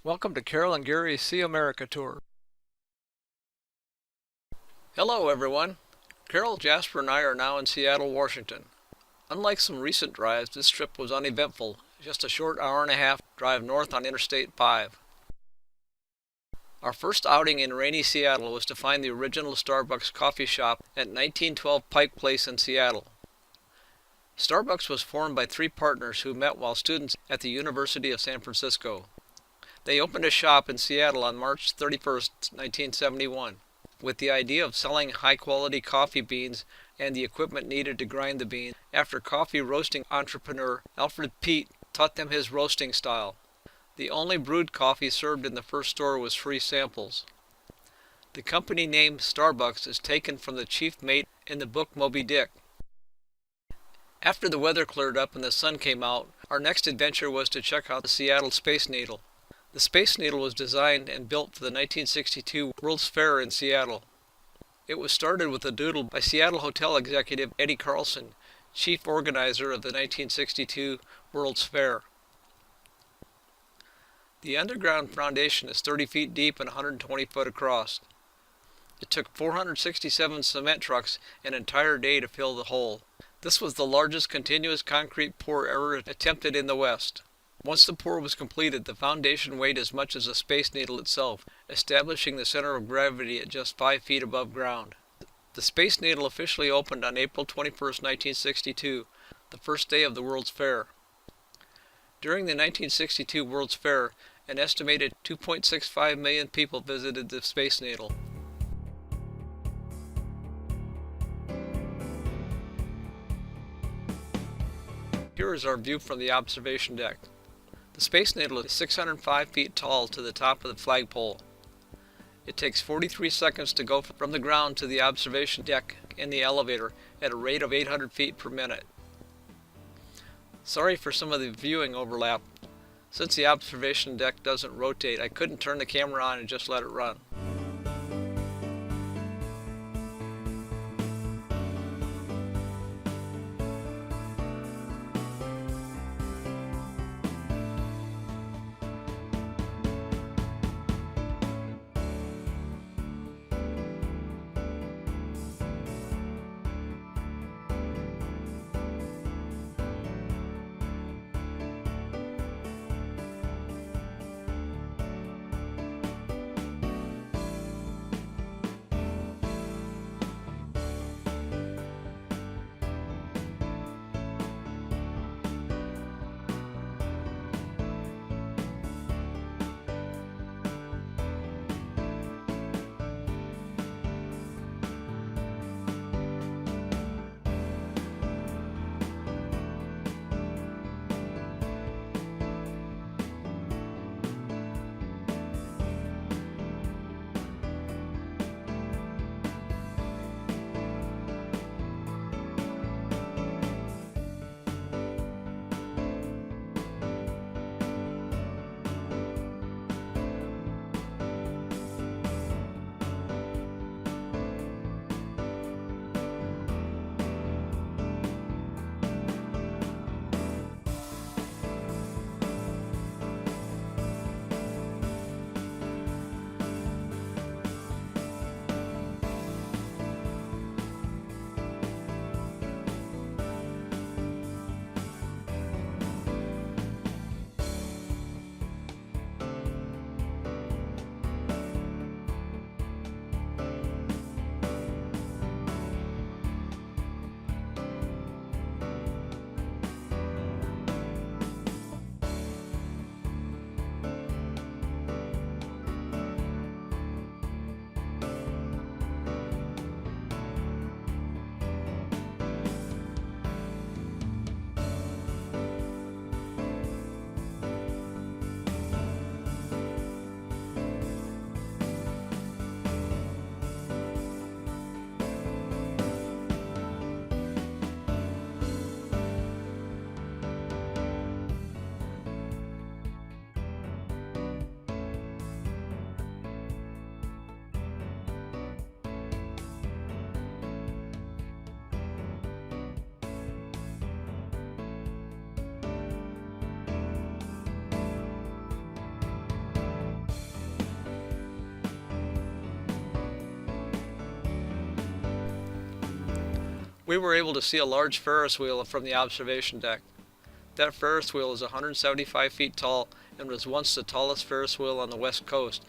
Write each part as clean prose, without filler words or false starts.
Welcome to Carol and Gary's See America Tour. Hello everyone. Carol, Jasper, and I are now in Seattle, Washington. Unlike some recent drives, this trip was uneventful, just a short hour-and-a-half drive north on Interstate 5. Our first outing in rainy Seattle was to find the original Starbucks coffee shop at 1912 Pike Place in Seattle. Starbucks was formed by three partners who met while students at the University of San Francisco. They opened a shop in Seattle on March 31, 1971, with the idea of selling high-quality coffee beans and the equipment needed to grind the beans after coffee roasting entrepreneur Alfred Peet taught them his roasting style. The only brewed coffee served in the first store was free samples. The company name Starbucks is taken from the chief mate in the book Moby Dick. After the weather cleared up and the sun came out, our next adventure was to check out the Seattle Space Needle. The Space Needle was designed and built for the 1962 World's Fair in Seattle. It was started with a doodle by Seattle hotel executive Eddie Carlson, chief organizer of the 1962 World's Fair. The underground foundation is 30 feet deep and 120 foot across. It took 467 cement trucks an entire day to fill the hole. This was the largest continuous concrete pour ever attempted in the West. Once the pour was completed, the foundation weighed as much as the Space Needle itself, establishing the center of gravity at just 5 feet above ground. The Space Needle officially opened on April 21, 1962, the first day of the World's Fair. During the 1962 World's Fair, an estimated 2.65 million people visited the Space Needle. Here is our view from the observation deck. The Space Needle is 605 feet tall to the top of the flagpole. It takes 43 seconds to go from the ground to the observation deck in the elevator at a rate of 800 feet per minute. Sorry for some of the viewing overlap. Since the observation deck doesn't rotate, I couldn't turn the camera on and just let it run. We were able to see a large Ferris wheel from the observation deck. That Ferris wheel is 175 feet tall and was once the tallest Ferris wheel on the West Coast.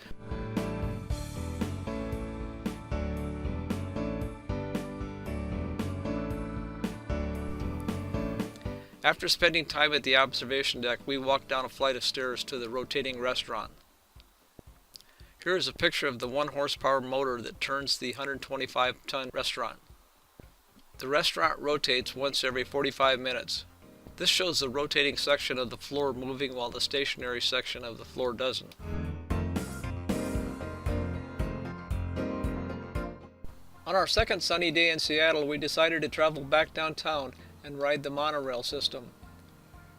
After spending time at the observation deck, we walked down a flight of stairs to the rotating restaurant. Here is a picture of the 1 horsepower motor that turns the 125-ton restaurant. The restaurant rotates once every 45 minutes. This shows the rotating section of the floor moving while the stationary section of the floor doesn't. On our second sunny day in Seattle, we decided to travel back downtown and ride the monorail system.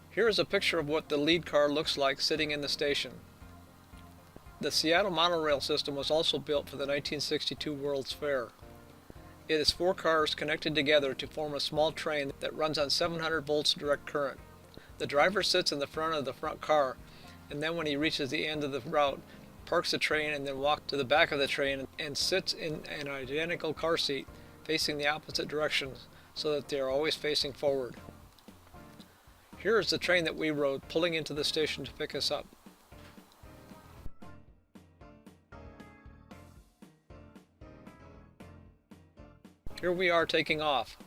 Here is a picture of what the lead car looks like sitting in the station. The Seattle monorail system was also built for the 1962 World's Fair. It is 4 cars connected together to form a small train that runs on 700 volts direct current. The driver sits in the front of the front car, and then when he reaches the end of the route, parks the train and then walks to the back of the train and sits in an identical car seat facing the opposite directions so that they are always facing forward. Here is the train that we rode pulling into the station to pick us up. Here we are taking off.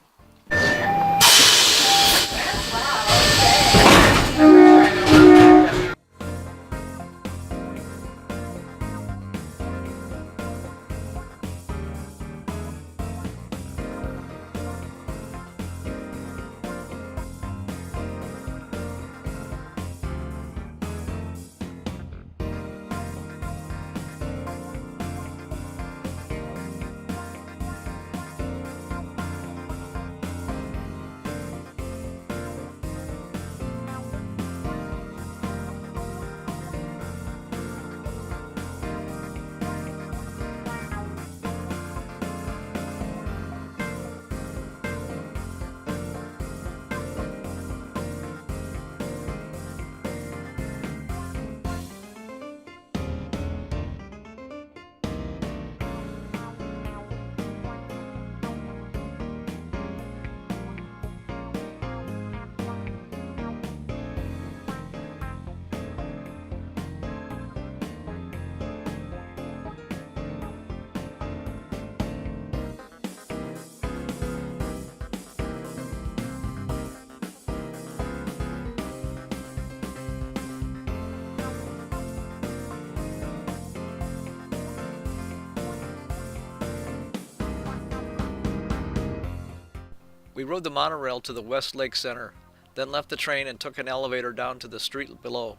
We rode the monorail to the West Lake Center, then left the train and took an elevator down to the street below.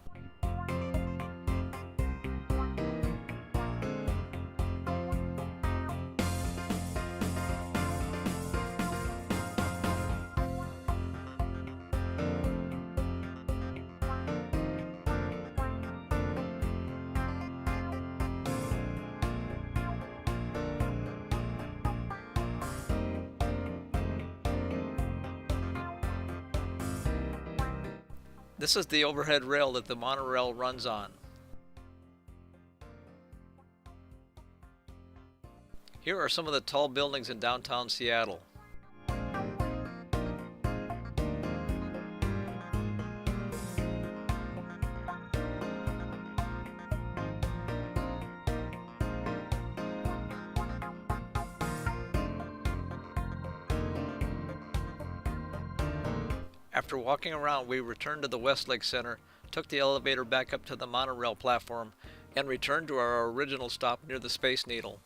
This is the overhead rail that the monorail runs on. Here are some of the tall buildings in downtown Seattle. After walking around, we returned to the Westlake Center, took the elevator back up to the monorail platform, and returned to our original stop near the Space Needle.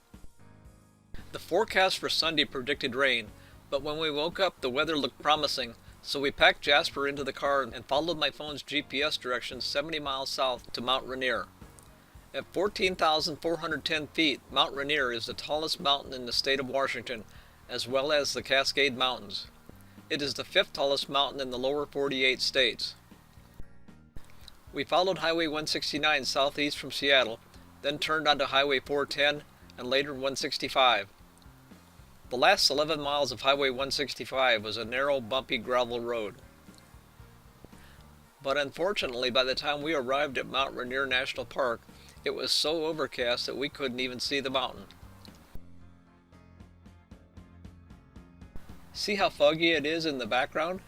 The forecast for Sunday predicted rain, but when we woke up the weather looked promising, so we packed Jasper into the car and followed my phone's GPS directions 70 miles south to Mount Rainier. At 14,410 feet, Mount Rainier is the tallest mountain in the state of Washington, as well as the Cascade Mountains. It is the 5th tallest mountain in the lower 48 states. We followed Highway 169 southeast from Seattle, then turned onto Highway 410 and later 165. The last 11 miles of Highway 165 was a narrow, bumpy gravel road. But unfortunately, by the time we arrived at Mount Rainier National Park, it was so overcast that we couldn't even see the mountain. See how foggy it is in the background?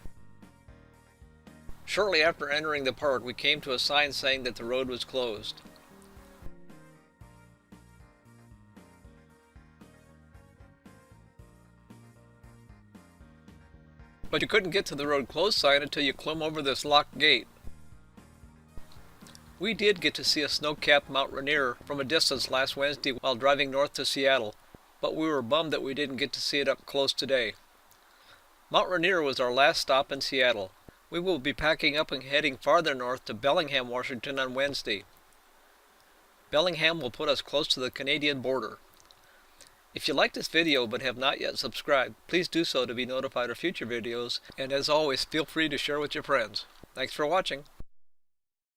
Shortly after entering the park, we came to a sign saying that the road was closed. But you couldn't get to the road closed sign until you climbed over this locked gate. We did get to see a snow-capped Mount Rainier from a distance last Wednesday while driving north to Seattle, but we were bummed that we didn't get to see it up close today. Mount Rainier was our last stop in Seattle. We will be packing up and heading farther north to Bellingham, Washington on Wednesday. Bellingham will put us close to the Canadian border. If you like this video but have not yet subscribed, please do so to be notified of future videos, and as always, feel free to share with your friends. Thanks for watching.